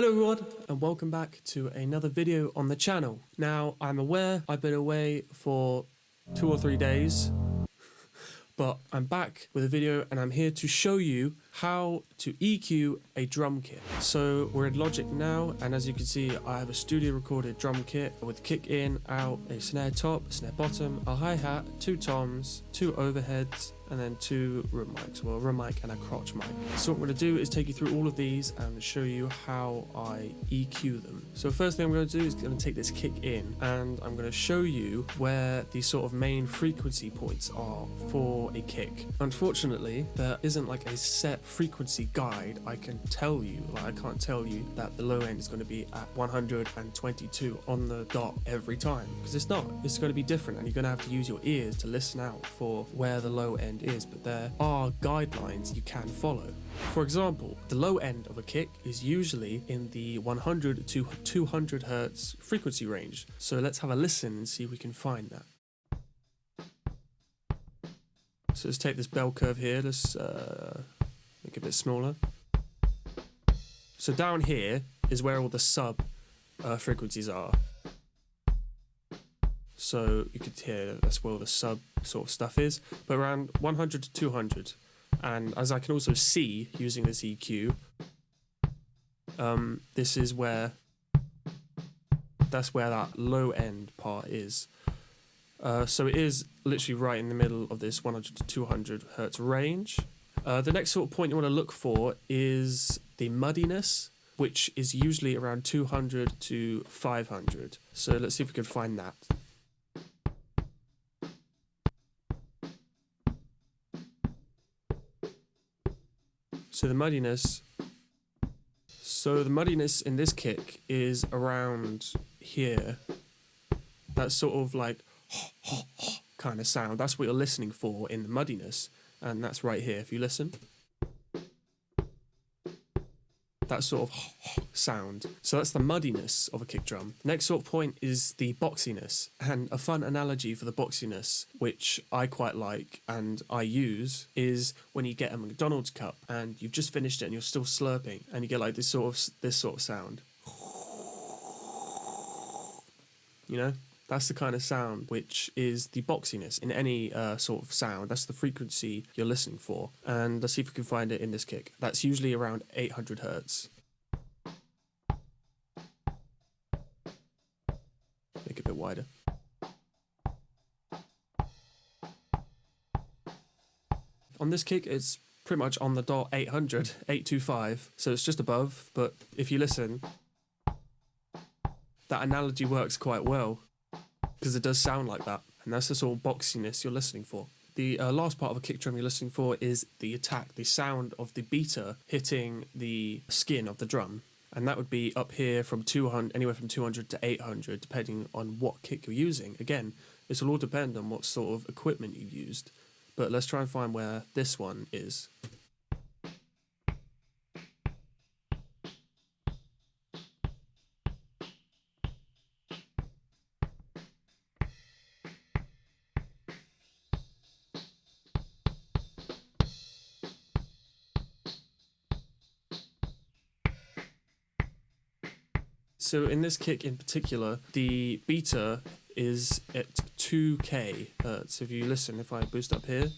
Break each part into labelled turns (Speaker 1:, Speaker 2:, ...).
Speaker 1: Hello everyone and welcome back to another video on the channel. Now I'm aware I've been away for 2 or 3 days, but I'm back with a video and I'm here to show you how to EQ a drum kit. So we're in Logic now, and as you can see I have a studio recorded drum kit with kick in, out, a snare top, a snare bottom, a hi-hat, 2 toms, 2 overheads, and then 2 room mics, well, a room mic and a crotch mic. So what I'm going to do is take you through all of these and show you how I EQ them. So first thing I'm going to do is going to take this kick in and I'm going to show you where the sort of main frequency points are for a kick. Unfortunately, there isn't like a set frequency guide I can tell you. Like, I can't tell you that the low end is going to be at 122 on the dot every time, because it's not. It's going to be different and you're going to have to use your ears to listen out for where the low end is, but there are guidelines you can follow. For example, the low end of a kick is usually in the 100 to 200 hertz frequency range. So let's have a listen and see if we can find that. So let's take this bell curve here, let's make it a bit smaller. So down here is where all the sub frequencies are. So you could hear that's where all the sub sort of stuff is, but around 100 to 200. And as I can also see using this EQ, this is where, that's where that low end part is. So it is literally right in the middle of this 100 to 200 hertz range. The next sort of point you want to look for is the muddiness, which is usually around 200 to 500. So let's see if we can find that. So the muddiness in this kick is around here. That's sort of like kind of sound. That's what you're listening for in the muddiness, and that's right here. If you listen, that sort of sound. So that's the muddiness of a kick drum. Next sort of point is the boxiness, and a fun analogy for the boxiness, which I quite like and I use, is when you get a McDonald's cup and you've just finished it and you're still slurping, and you get like this sort of sound. You know? That's the kind of sound which is the boxiness in any sort of sound. That's the frequency you're listening for. And let's see if we can find it in this kick. That's usually around 800 hertz. Make it a bit wider. On this kick, it's pretty much on the dot 800, 825. So it's just above, but if you listen, that analogy works quite well, because it does sound like that, and that's the sort of boxiness you're listening for. The last part of a kick drum you're listening for is the attack, the sound of the beater hitting the skin of the drum, and that would be up here from 200, anywhere from 200 to 800, depending on what kick you're using. Again, this will all depend on what sort of equipment you used, but let's try and find where this one is. So in this kick in particular, the beater is at 2k hertz. If you listen, if I boost up here,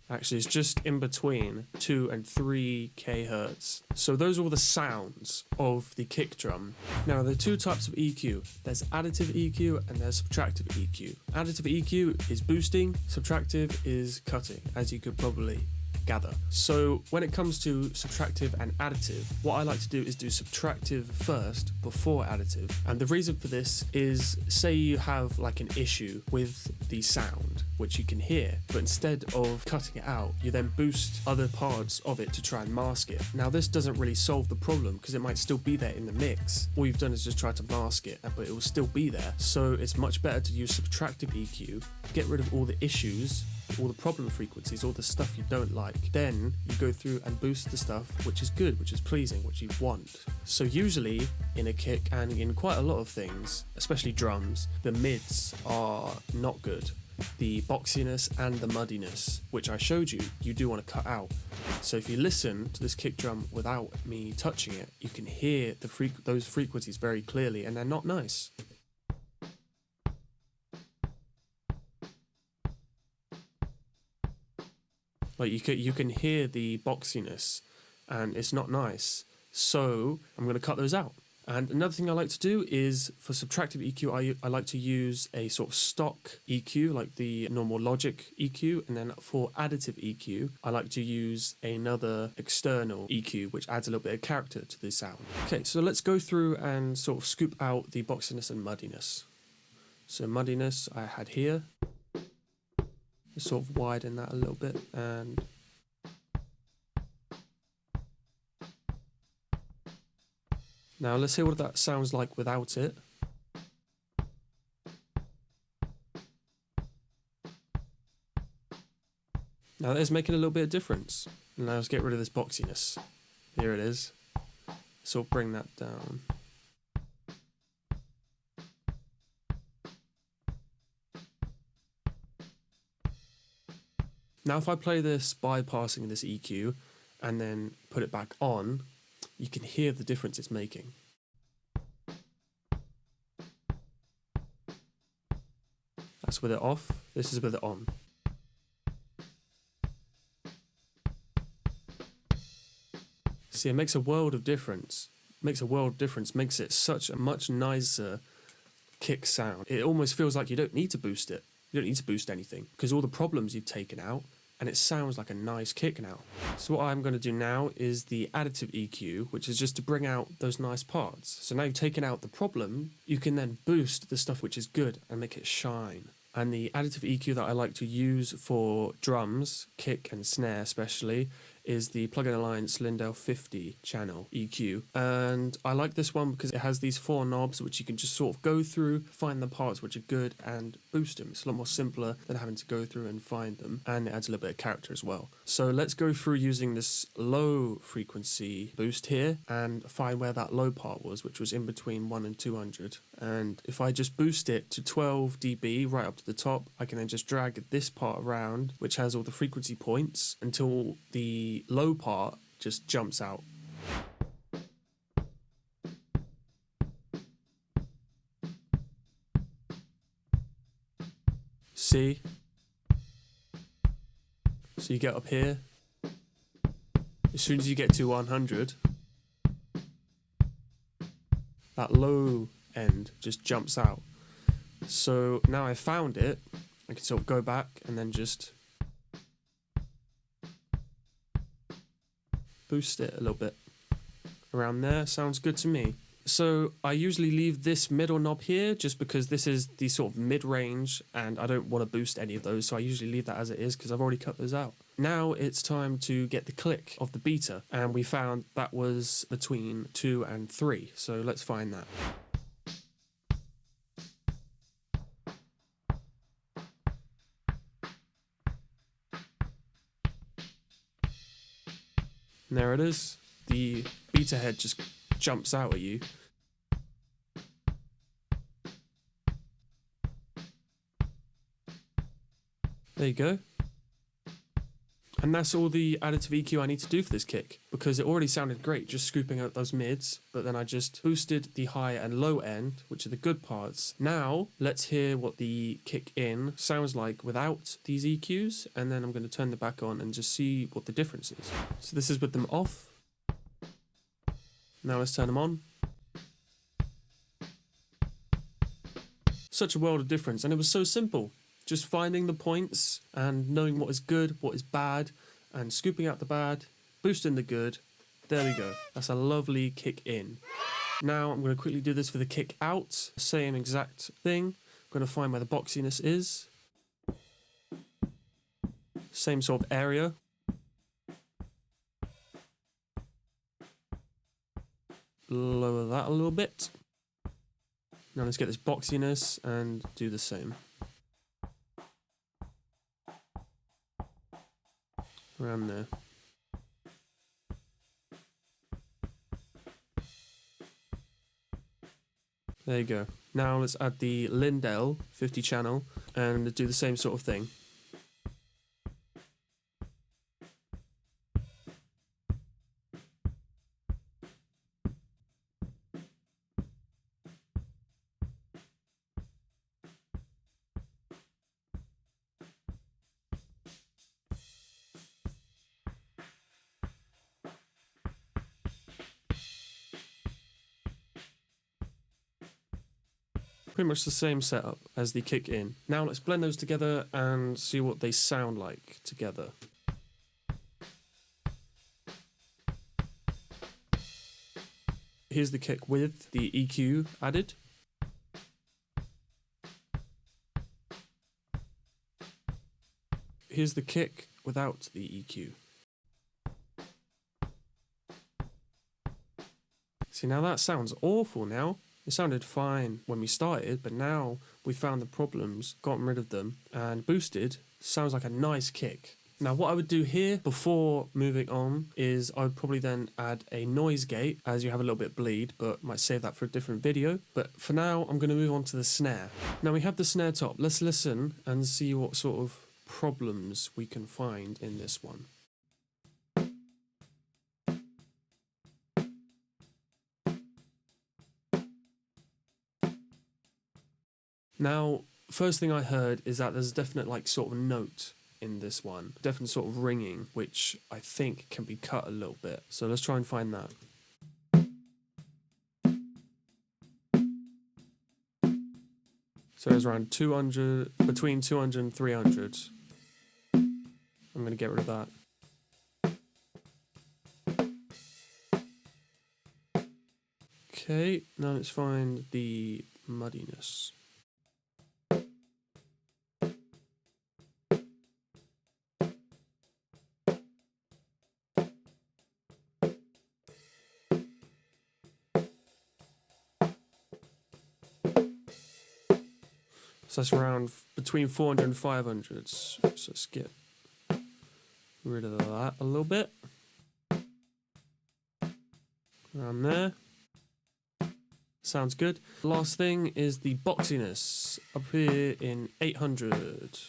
Speaker 1: actually it's just in between 2 and 3k hertz. So those are all the sounds of the kick drum. Now there are 2 types of EQ. There's additive EQ and there's subtractive EQ. Additive EQ is boosting, subtractive is cutting, as you could probably gather. So when it comes to subtractive and additive, what I like to do is do subtractive first before additive. And the reason for this is, say you have like an issue with the sound, which you can hear, but instead of cutting it out, you then boost other parts of it to try and mask it. Now this doesn't really solve the problem, because it might still be there in the mix. All you've done is just try to mask it, but it will still be there. So it's much better to use subtractive EQ, get rid of all the issues, all the problem frequencies, all the stuff you don't like. Then you go through and boost the stuff which is good, which is pleasing, which you want. So usually in a kick and in quite a lot of things, especially drums, the mids are not good. the boxiness and the muddiness, which I showed you, you do want to cut out. So if you listen to this kick drum without me touching it, you can hear those frequencies very clearly, and they're not nice. Like you can hear the boxiness, and it's not nice. So I'm going to cut those out. And another thing I like to do is for subtractive EQ, I like to use a sort of stock EQ, like the normal Logic EQ. And then for additive EQ, I like to use another external EQ, which adds a little bit of character to the sound. Okay, so let's go through and sort of scoop out the boxiness and muddiness. So muddiness I had here. Sort of widen that a little bit, and now let's hear what that sounds like without it. Now that is making a little bit of difference. Now let's get rid of this boxiness. Here it is. Sort of bring that down. Now if I play this bypassing this EQ and then put it back on, you can hear the difference it's making. That's with it off, this is with it on. See, it makes a world of difference. Makes it such a much nicer kick sound. It almost feels like you don't need to boost it. You don't need to boost anything because all the problems you've taken out, and it sounds like a nice kick now. So what I'm going to do now is the additive EQ, which is just to bring out those nice parts. So now you've taken out the problem, you can then boost the stuff which is good and make it shine. And the additive EQ that I like to use for drums, kick and snare especially, is the Plugin Alliance Lindell 50 channel EQ. And I like this one because it has these 4 knobs which you can just sort of go through, find the parts which are good and boost them. It's a lot more simpler than having to go through and find them, and it adds a little bit of character as well. So let's go through using this low frequency boost here and find where that low part was, which was in between 1 and 200. And if I just boost it to 12 dB right up to the top, I can then just drag this part around, which has all the frequency points, until the low part just jumps out. See? So you get up here. As soon as you get to 100, that low end just jumps out. So now I found it, I can sort of go back and then just boost it a little bit. Around there sounds good to me. So I usually leave this middle knob here just because this is the sort of mid-range and I don't want to boost any of those, so I usually leave that as it is because I've already cut those out. Now it's time to get the click of the beater, and we found that was between 2 and 3, so let's find that. And there it is. The beater head just jumps out at you. There you go. And that's all the additive EQ I need to do for this kick, because it already sounded great just scooping out those mids, but then I just boosted the high and low end, which are the good parts. Now let's hear what the kick in sounds like without these EQs, and then I'm going to turn them back on and just see what the difference is. So this is with them off. Now let's turn them on. Such a world of difference, and it was so simple. Just finding the points and knowing what is good, what is bad, and scooping out the bad, boosting the good. There we go. That's a lovely kick in. Now I'm going to quickly do this for the kick out. Same exact thing. I'm going to find where the boxiness is. Same sort of area. Lower that a little bit. Now let's get this boxiness and do the same. Around there. There you go. Now let's add the Lindell 50 channel and do the same sort of thing. Pretty much the same setup as the kick in. Now let's blend those together and see what they sound like together. Here's the kick with the EQ added. Here's the kick without the EQ. See, now that sounds awful now. It sounded fine when we started, but now we found the problems, gotten rid of them, and boosted. Sounds like a nice kick. Now what I would do here before moving on is I would probably then add a noise gate as you have a little bit of bleed, but might save that for a different video. But for now, I'm going to move on to the snare. Now we have the snare top. Let's listen and see what sort of problems we can find in this one. Now, first thing I heard is that there's a definite like sort of note in this one, definite sort of ringing, which I think can be cut a little bit. So let's try and find that. So it's around 200, between 200 and 300. I'm going to get rid of that. Okay, now let's find the muddiness. So that's around between 400 and 500. So let's get rid of that a little bit. Around there. Sounds good. Last thing is the boxiness. Up here in 800.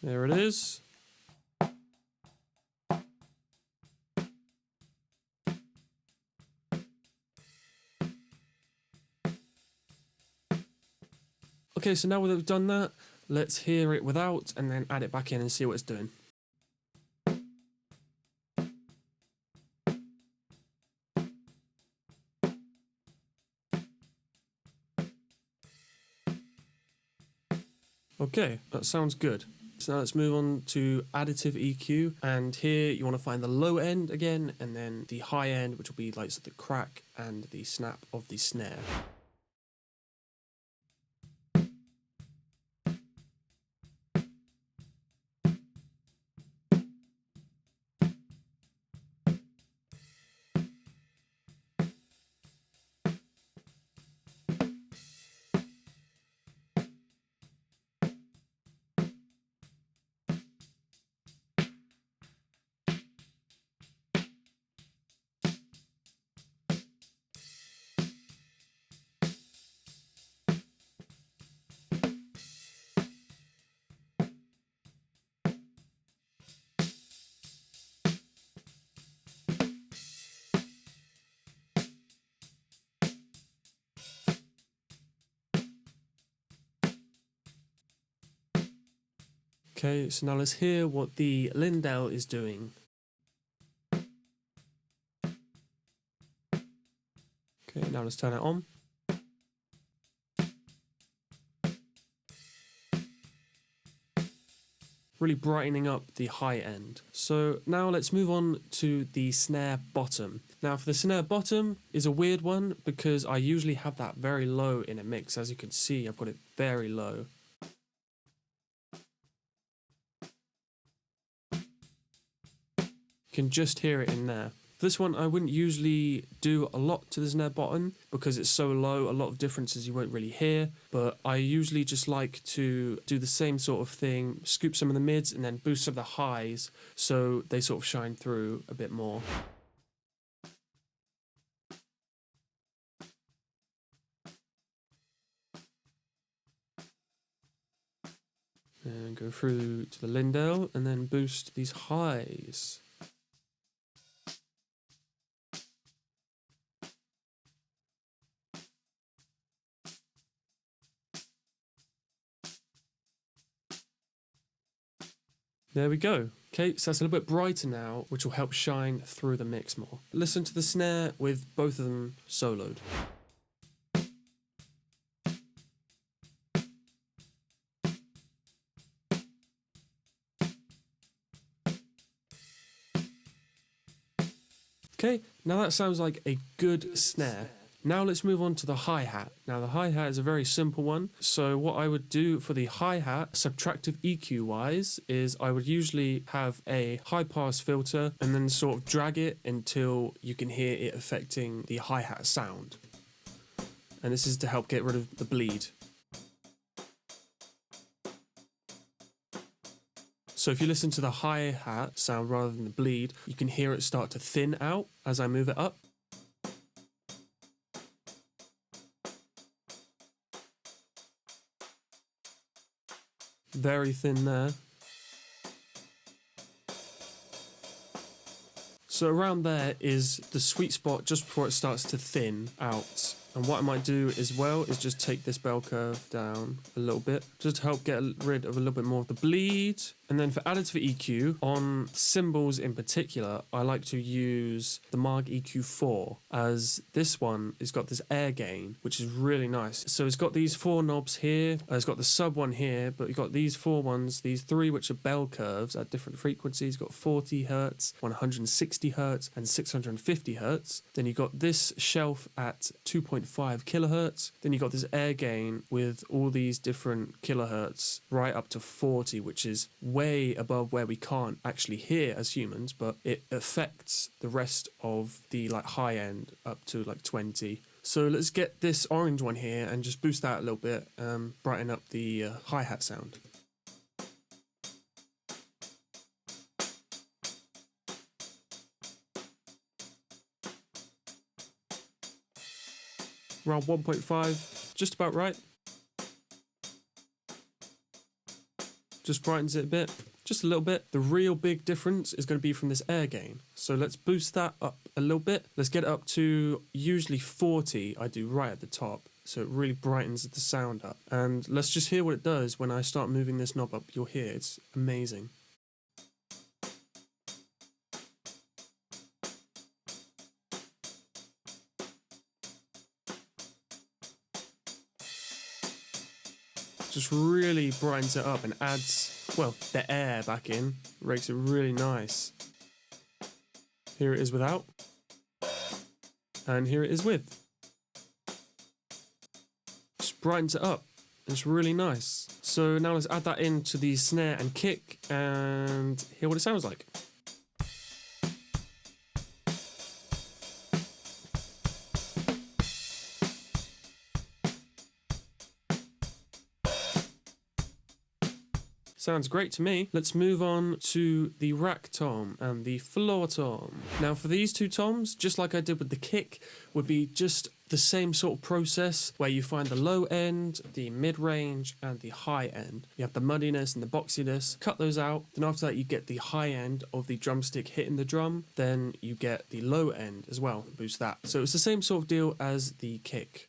Speaker 1: There it is. Okay, so now that we've done that, let's hear it without and then add it back in and see what it's doing. Okay, that sounds good. So now let's move on to additive EQ, and here you want to find the low end again and then the high end, which will be like the crack and the snap of the snare. Okay, so now let's hear what the Lindell is doing. Okay, now let's turn it on. Really brightening up the high end. So now let's move on to the snare bottom. Now for the snare bottom is a weird one because I usually have that very low in a mix. As you can see, I've got it very low. You can just hear it in there. This one I wouldn't usually do a lot to the snare bottom because it's so low, a lot of differences you won't really hear, but I usually just like to do the same sort of thing, scoop some of the mids and then boost some of the highs so they sort of shine through a bit more. And go through to the Lindell and then boost these highs. There we go. Okay, so that's a little bit brighter now, which will help shine through the mix more. Listen to the snare with both of them soloed. Okay, now that sounds like a good snare. Now let's move on to the hi-hat. Now the hi-hat is a very simple one. So what I would do for the hi-hat, subtractive EQ wise, is I would usually have a high pass filter and then sort of drag it until you can hear it affecting the hi-hat sound. And this is to help get rid of the bleed. So if you listen to the hi-hat sound rather than the bleed, you can hear it start to thin out as I move it up. Very thin there. So around there is the sweet spot just before it starts to thin out. And what I might do as well is just take this bell curve down a little bit, just to help get rid of a little bit more of the bleed. And then for additive EQ, on cymbals in particular, I like to use the Marg EQ4, as this one has got this air gain, which is really nice. So it's got these 4 knobs here, it's got the sub one here, but you've got these 4 ones, these 3 which are bell curves at different frequencies. You've got 40 Hertz, 160 Hertz, and 650 Hertz. Then you've got this shelf at 2.5 kilohertz. Then you've got this air gain with all these different kilohertz right up to 40, which is way above where we can't actually hear as humans, but it affects the rest of the like high end up to like 20. So let's get this orange one here and just boost that a little bit, brighten up the hi-hat sound. Around 1.5, just about right. Just brightens it a bit, just a little bit. The real big difference is going to be from this air gain. So let's boost that up a little bit. Let's get it up to usually 40, I do right at the top. So it really brightens the sound up. And let's just hear what it does when I start moving this knob up. You'll hear it's amazing. Just really brightens it up and adds, well, the air back in, makes it really nice. Here it is without, and here it is with. Just brightens it up, it's really nice. So now let's add that into the snare and kick and hear what it sounds like. Sounds great to me. Let's move on to the rack tom and the floor tom. Now for these two toms, just like I did with the kick, would be just the same sort of process where you find the low end, the mid-range, and the high end. You have the muddiness and the boxiness, cut those out. Then after that you get the high end of the drumstick hitting the drum. Then you get the low end as well, boost that. So it's the same sort of deal as the kick.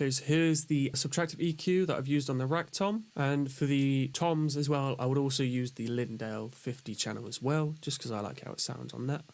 Speaker 1: Okay, so here's the subtractive EQ that I've used on the rack tom, and for the toms as well, I would also use the Lindell 50 channel as well, just because I like how it sounds on that.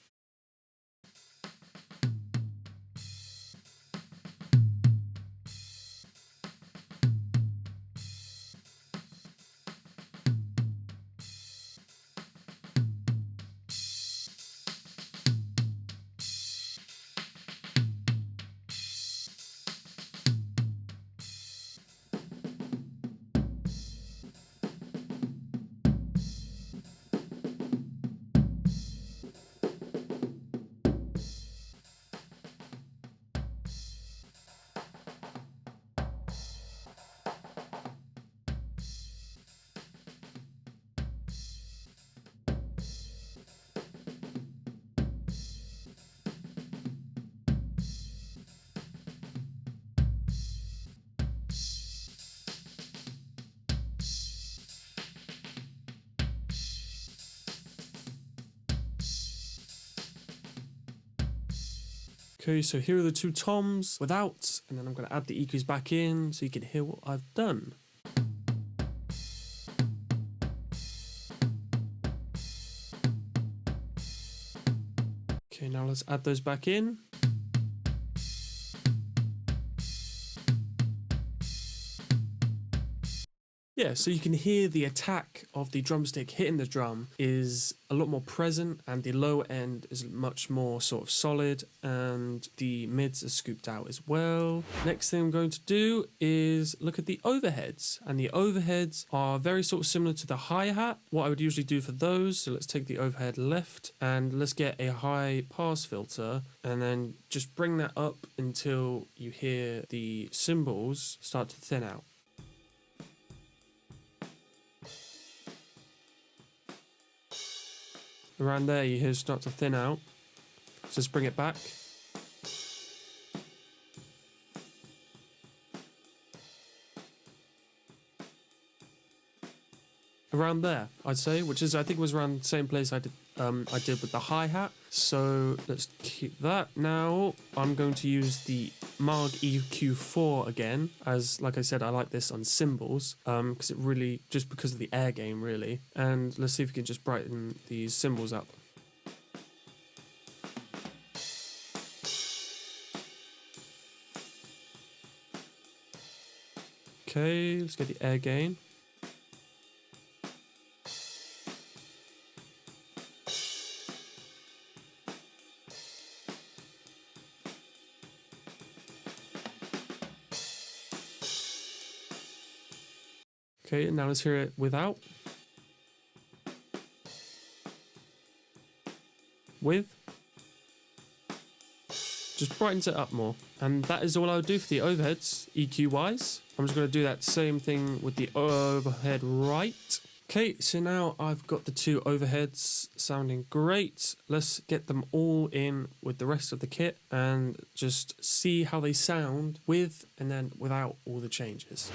Speaker 1: Okay, so here are the two toms without, and then I'm going to add the EQs back in so you can hear what I've done. Okay, now let's add those back in. Yeah, so you can hear the attack of the drumstick hitting the drum is a lot more present, and the low end is much more sort of solid, and the mids are scooped out as well. Next thing I'm going to do is look at the overheads, and the overheads are very sort of similar to the hi-hat. What I would usually do for those, so let's take the overhead left and let's get a high pass filter and then just bring that up until you hear the cymbals start to thin out. Around there you hear it start to thin out. Just bring it back. Around there, I'd say, which is I think was around the same place I did with the hi-hat. So let's keep that. Now I'm going to use the Marg EQ4 again, as like I said, I like this on cymbals, because it really, just because of the air gain really. And let's see if we can just brighten these cymbals up. Okay, let's get the air gain. Okay, now let's hear it without. With. Just brightens it up more. And that is all I would do for the overheads, EQ wise. I'm just going to do that same thing with the overhead right. Okay, so now I've got the two overheads sounding great. Let's get them all in with the rest of the kit and just see how they sound with and then without all the changes.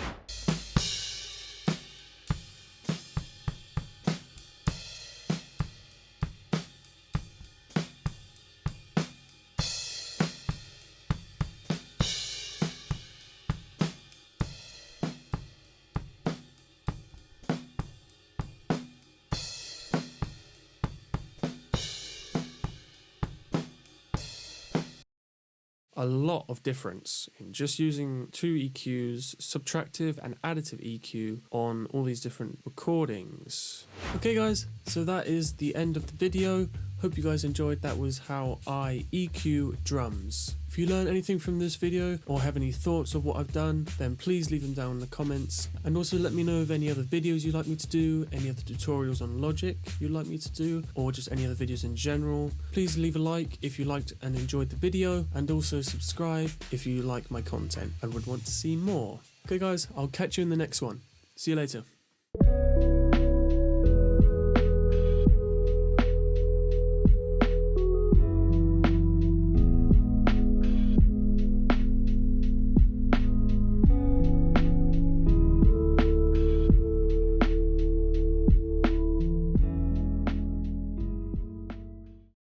Speaker 1: A lot of difference in just using two EQs, subtractive and additive EQ, on all these different recordings. Okay guys, so that is the end of the video. Hope you guys enjoyed. That was how I EQ drums. If you learned anything from this video or have any thoughts of what I've done, then please leave them down in the comments. And also let me know of any other videos you'd like me to do, any other tutorials on Logic you'd like me to do, or just any other videos in general. Please leave a like if you liked and enjoyed the video, and also subscribe if you like my content and would want to see more. Okay guys, I'll catch you in the next one. See you later.